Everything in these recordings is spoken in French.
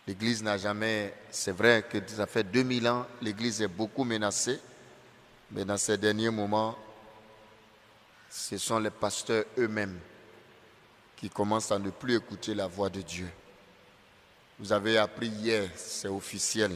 L'Église n'a jamais... C'est vrai que ça fait 2000 ans, l'Église est beaucoup menacée. Mais dans ces derniers moments, ce sont les pasteurs eux-mêmes qui commencent à ne plus écouter la voix de Dieu. Vous avez appris hier, c'est officiel.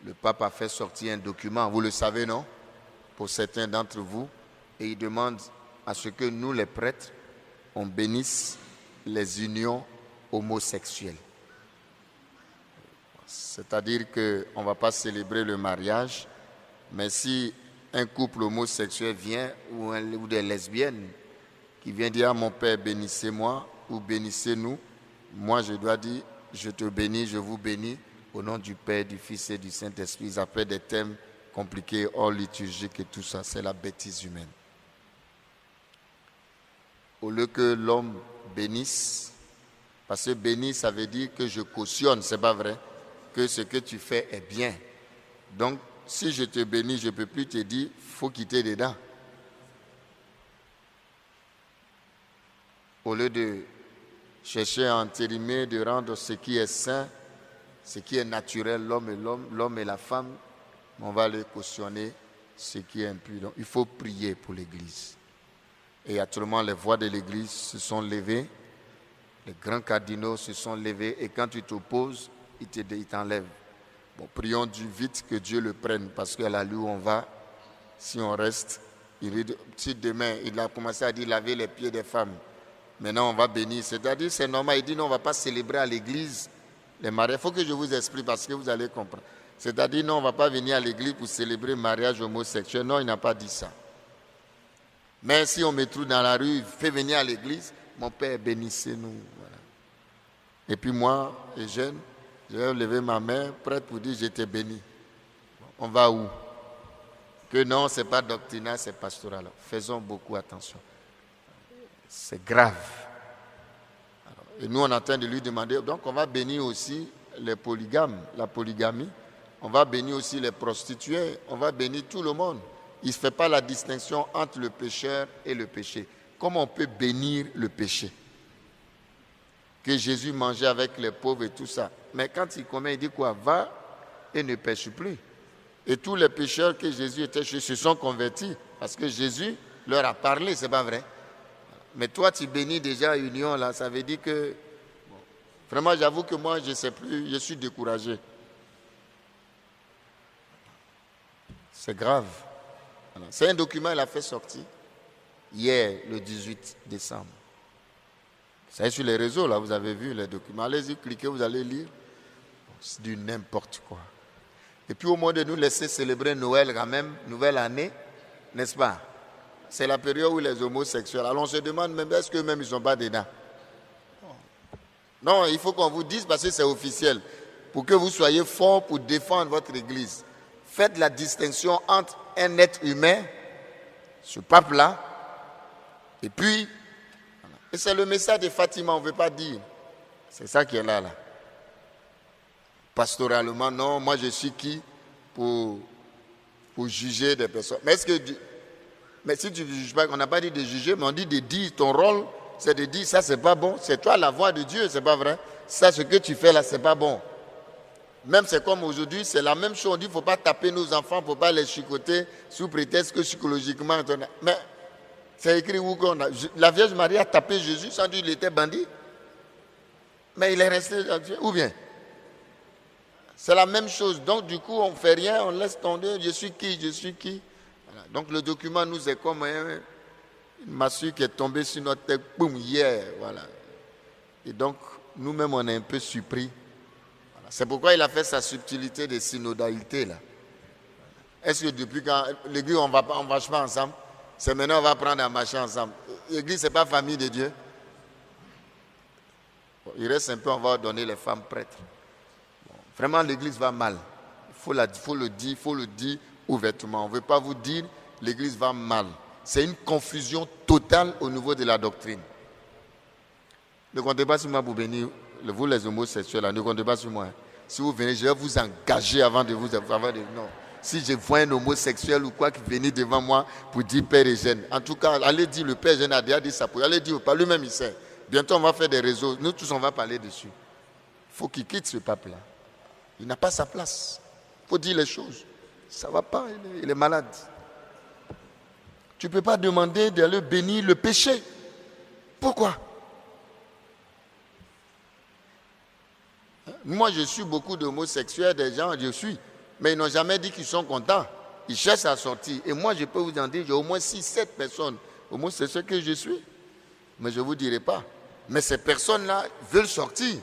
Le pape a fait sortir un document, vous le savez, non? Pour certains d'entre vous. Et il demande à ce que nous, les prêtres, on bénisse les unions homosexuelles. C'est-à-dire qu'on ne va pas célébrer le mariage, mais si un couple homosexuel vient, ou des lesbiennes, qui vient dire à mon père, bénissez-moi, ou bénissez-nous, moi je dois dire, je te bénis, je vous bénis, au nom du Père, du Fils et du Saint-Esprit. Ils appellent des thèmes compliqués, hors liturgiques et tout ça, c'est la bêtise humaine. Au lieu que l'homme bénisse, parce que bénir, ça veut dire que je cautionne, c'est pas vrai, que ce que tu fais est bien. Donc, si je te bénis, je ne peux plus te dire, il faut quitter dedans. Au lieu de chercher à entérimer, de rendre ce qui est sain, ce qui est naturel, l'homme et la femme, on va les cautionner ce qui est impur. Donc, il faut prier pour l'Église. Et actuellement, les voix de l'Église se sont levées, les grands cardinaux se sont levés, et quand tu t'opposes, ils t'enlèvent. Bon, prions vite que Dieu le prenne, parce qu'à la où on va, si on reste, si demain, il a commencé à dire laver les pieds des femmes, maintenant on va bénir, c'est-à-dire c'est normal, il dit non, on ne va pas célébrer à l'église les mariages. Il faut que je vous explique parce que vous allez comprendre. C'est-à-dire non, on ne va pas venir à l'église pour célébrer le mariage homosexuel. Non, il n'a pas dit ça. Mais si on me trouve dans la rue, fait venir à l'église, mon père, bénissez-nous. Voilà. Et puis moi, Eugène, je vais lever ma main, prête pour dire je t'ai béni. On va où? Que non, ce n'est pas doctrinal, c'est pastoral. Faisons beaucoup attention. C'est grave. Alors, et nous, on est en train de lui demander, donc on va bénir aussi les polygames, la polygamie. On va bénir aussi les prostituées. On va bénir tout le monde. Il ne se fait pas la distinction entre le pécheur et le péché. Comment on peut bénir le péché? Que Jésus mangeait avec les pauvres et tout ça. Mais quand il commet, il dit quoi? Va et ne pêche plus. Et tous les pécheurs que Jésus était chez se sont convertis. Parce que Jésus leur a parlé, c'est pas vrai. Mais toi, tu bénis déjà union, là, ça veut dire que... Bon, vraiment, j'avoue que moi, je ne sais plus, je suis découragé. C'est grave. C'est un document, il a fait sortir hier, le 18 décembre. C'est sur les réseaux, là, vous avez vu les documents. Allez-y, cliquez, vous allez lire. C'est du n'importe quoi. Et puis au moins de nous laisser célébrer Noël quand même, nouvelle année, n'est-ce pas? C'est la période où les homosexuels... Alors on se demande même, est-ce qu'eux-mêmes ils ne sont pas dedans? Non, il faut qu'on vous dise, parce que c'est officiel, pour que vous soyez forts pour défendre votre église. Faites la distinction entre un être humain, ce pape-là, et puis... Et c'est le message de Fatima, on ne veut pas dire. C'est ça qui est là. Pastoralement, non, moi je suis qui pour juger des personnes. Mais si tu ne juges pas, on n'a pas dit de juger, mais on dit de dire, ton rôle, c'est de dire, ça c'est pas bon, c'est toi la voix de Dieu, c'est pas vrai. Ça, ce que tu fais là, c'est pas bon. Même c'est comme aujourd'hui, c'est la même chose, on dit, il ne faut pas taper nos enfants, il ne faut pas les chicoter sous prétexte que psychologiquement, mais c'est écrit où qu'on a... La Vierge Marie a tapé Jésus sans dire qu'il était bandit. Mais il est resté... Ou bien? C'est la même chose. Donc du coup, on ne fait rien, on laisse tomber. Je suis qui? Voilà. Donc le document nous est comme une massue qui est tombée sur notre tête, boum, hier. Voilà. Et donc, nous-mêmes, on est un peu surpris. Voilà. C'est pourquoi il a fait sa subtilité de synodalité, là. Est-ce que depuis quand l'église, on ne marche pas ensemble? C'est maintenant on va prendre un marché ensemble. L'église, ce n'est pas famille de Dieu. Bon, il reste un peu, on va donner les femmes prêtres. Bon, vraiment, l'église va mal. Il faut le dire ouvertement. On ne veut pas vous dire l'église va mal. C'est une confusion totale au niveau de la doctrine. Ne comptez pas sur moi pour bénir, vous les homosexuels, là, ne comptez pas sur moi. Si vous venez, je vais vous engager avant de vous... non. Si je vois un homosexuel ou quoi qui venait devant moi pour dire Père Eugène, en tout cas, allez dire, le Père Eugène a déjà dit ça, allez dire, pas lui-même il sait. Bientôt on va faire des réseaux, nous tous on va parler dessus. Il faut qu'il quitte ce pape-là. Il n'a pas sa place. Il faut dire les choses. Ça ne va pas, il est malade. Tu ne peux pas demander d'aller bénir le péché. Pourquoi? Moi, je suis beaucoup d'homosexuels, des gens, je suis. Mais ils n'ont jamais dit qu'ils sont contents. Ils cherchent à sortir. Et moi, je peux vous en dire, j'ai au moins 6-7 personnes homosexuelles que je suis. Mais je ne vous dirai pas. Mais ces personnes-là veulent sortir.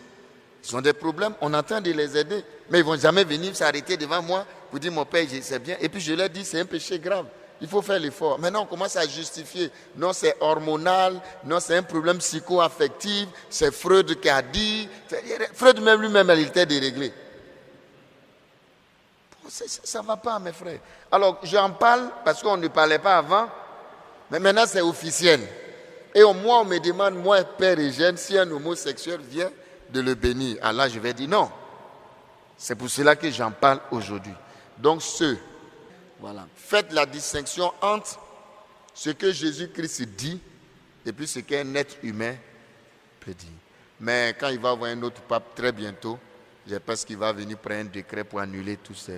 Ils ont des problèmes, on est en train de les aider. Mais ils ne vont jamais venir s'arrêter devant moi pour dire, mon père, c'est bien. Et puis je leur dis, c'est un péché grave. Il faut faire l'effort. Maintenant, on commence à justifier. Non, c'est hormonal. Non, c'est un problème psycho-affectif. C'est Freud qui a dit. Freud même lui-même, il était déréglé. Ça ne va pas, mes frères. Alors, j'en parle parce qu'on ne parlait pas avant. Mais maintenant, c'est officiel. Et moi, on me demande, moi, père Eugène, si un homosexuel vient de le bénir. Alors, je vais dire non. C'est pour cela que j'en parle aujourd'hui. Donc, voilà. Faites la distinction entre ce que Jésus-Christ dit et puis ce qu'un être humain peut dire. Mais quand il va avoir un autre pape très bientôt, j'ai peur qu'il va venir prendre un décret pour annuler tous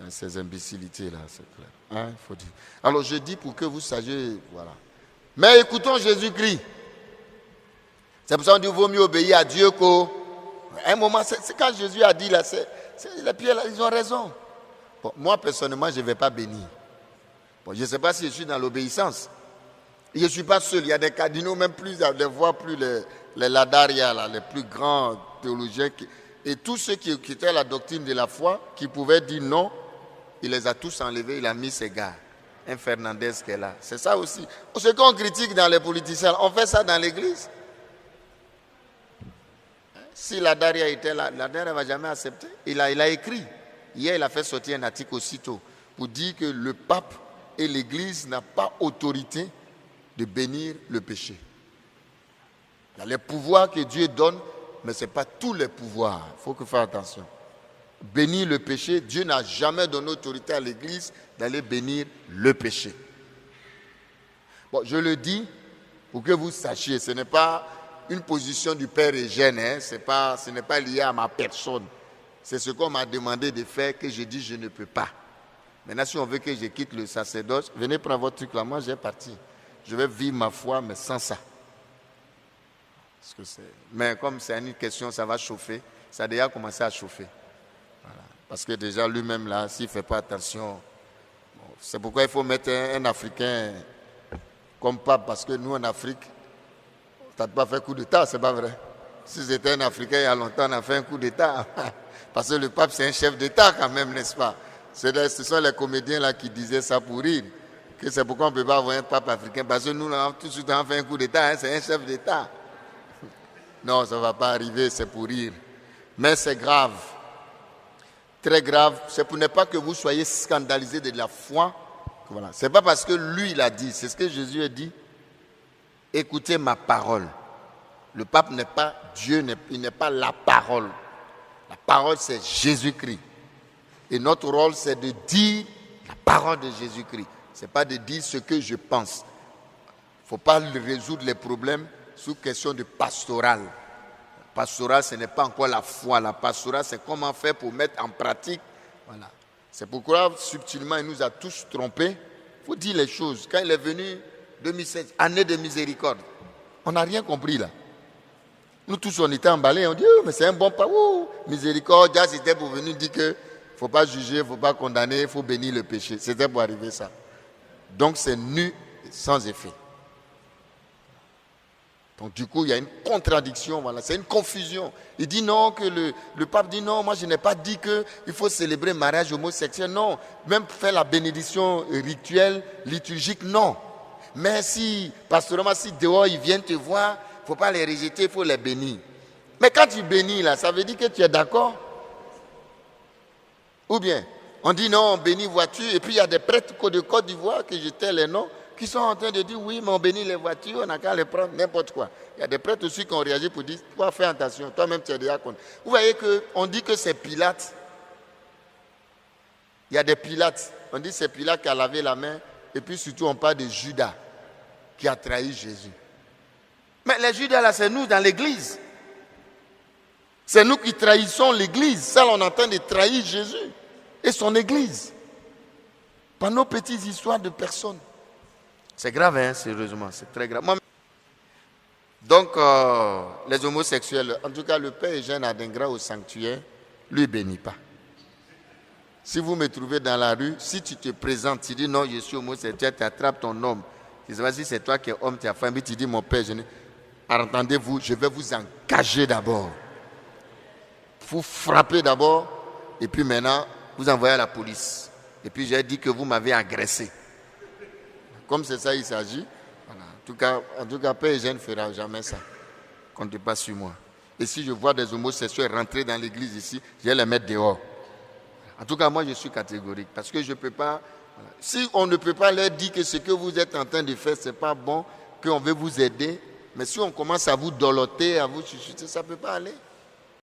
ces imbécilités-là, c'est clair. Hein, il faut dire. Alors je dis pour que vous sachiez, voilà. Mais écoutons Jésus-Christ. C'est pour ça qu'on dit qu'il vaut mieux obéir à Dieu qu'au... À un moment, c'est quand Jésus a dit là, les pierres là, ils ont raison. Bon, moi, personnellement, je ne vais pas bénir. Bon, je ne sais pas si je suis dans l'obéissance. Je ne suis pas seul. Il y a des cardinaux, même plus, des voix plus les Ladaria, là, les plus grands théologiens. Et tous ceux qui étaient la doctrine de la foi, qui pouvaient dire non, il les a tous enlevés, il a mis ses gars. Un Fernandez qui est là. C'est ça aussi. Ce qu'on critique dans les politiciens, on fait ça dans l'église. Si Ladaria était là, Ladaria ne va jamais accepter. Il a écrit. Hier, il a fait sortir un article aussitôt pour dire que le pape et l'église n'ont pas autorité de bénir le péché. Il y a les pouvoirs que Dieu donne, mais ce n'est pas tous les pouvoirs. Il faut que faire attention. Bénir le péché, Dieu n'a jamais donné autorité à l'église d'aller bénir le péché. Bon, je le dis pour que vous sachiez, ce n'est pas une position du Père Eugène, hein, ce n'est pas lié à ma personne. C'est ce qu'on m'a demandé de faire que je dis je ne peux pas. Maintenant, si on veut que je quitte le sacerdoce, venez prendre votre truc là, moi j'ai parti. Je vais vivre ma foi, mais sans ça. Mais comme c'est une question, ça va chauffer. Ça a déjà commencé à chauffer. Voilà. Parce que déjà lui-même là, s'il ne fait pas attention, bon, c'est pourquoi il faut mettre un Africain comme pape, parce que nous en Afrique, tu n'as pas fait coup d'État, c'est pas vrai. Si c'était un Africain il y a longtemps, on a fait un coup d'État. Parce que le pape, c'est un chef d'État quand même, n'est-ce pas? Ce sont les comédiens là qui disaient ça pour rire. Que c'est pourquoi on ne peut pas avoir un pape africain. Parce que nous, là, tout de suite, on a fait un coup d'État, hein, c'est un chef d'État. Non, ça ne va pas arriver, c'est pour rire. Mais c'est grave. Très grave. C'est pour ne pas que vous soyez scandalisés de la foi. Voilà. Ce n'est pas parce que lui, il a dit. C'est ce que Jésus a dit. Écoutez ma parole. Le pape n'est pas Dieu, il n'est pas la parole. La parole, c'est Jésus-Christ. Et notre rôle, c'est de dire la parole de Jésus-Christ. Ce n'est pas de dire ce que je pense. Il ne faut pas résoudre les problèmes sous question de pastoral. Pastoral, ce n'est pas encore la foi. La pastoral, c'est comment faire pour mettre en pratique. Voilà. C'est pourquoi, subtilement, il nous a tous trompés. Il faut dire les choses. Quand il est venu, 2016, année de miséricorde, on n'a rien compris là. Nous tous, on était emballés, on dit, oh, mais c'est un bon pas. Miséricorde, c'était pour venir dire que il ne faut pas juger, il ne faut pas condamner, il faut bénir le péché. C'était pour arriver ça. Donc c'est nu, sans effet. Donc du coup, il y a une contradiction, voilà, c'est une confusion. Il dit non, que le pape dit non, moi je n'ai pas dit qu'il faut célébrer le mariage homosexuel, non. Même faire la bénédiction rituelle, liturgique, non. Mais si, pastoralement, si dehors ils viennent te voir, il ne faut pas les rejeter, il faut les bénir. Mais quand tu bénis là, ça veut dire que tu es d'accord? Ou bien, on dit non, on bénit voiture, et puis il y a des prêtres de Côte d'Ivoire, que je tais les noms, qui sont en train de dire oui, mais on bénit les voitures, on n'a qu'à les prendre, n'importe quoi. Il y a des prêtres aussi qui ont réagi pour dire, toi fais attention, toi-même tu es déjà contre. Vous voyez qu'on dit que c'est Pilate. Il y a des Pilates. On dit que c'est Pilate qui a lavé la main, et puis surtout on parle de Judas, qui a trahi Jésus. Mais les Judas là, c'est nous dans l'église. C'est nous qui trahissons l'Église. Ça, on est en train de trahir Jésus et son Église. Par nos petites histoires de personnes. C'est grave, hein, sérieusement, c'est très grave. Donc, les homosexuels, en tout cas, le père Eugène Adingra au sanctuaire, lui, bénit pas. Si vous me trouvez dans la rue, si tu te présentes, tu dis non, je suis homosexuel, tu attrapes ton homme. Tu sais pas si c'est toi qui es homme, tu as faim, mais tu dis mon père, entendez-vous, je vais vous engager d'abord. Vous frappez d'abord, et puis maintenant, vous envoyez à la police. Et puis j'ai dit que vous m'avez agressé. Comme c'est ça il s'agit, voilà. En tout cas, Père Eugène ne fera jamais ça. Comptez pas sur moi. Et si je vois des homosexuels rentrer dans l'église ici, je vais les mettre dehors. En tout cas, moi je suis catégorique. Parce que je ne peux pas. Voilà. Si on ne peut pas leur dire que ce que vous êtes en train de faire, ce n'est pas bon, qu'on veut vous aider. Mais si on commence à vous doloter, à vous chuchoter, ça ne peut pas aller.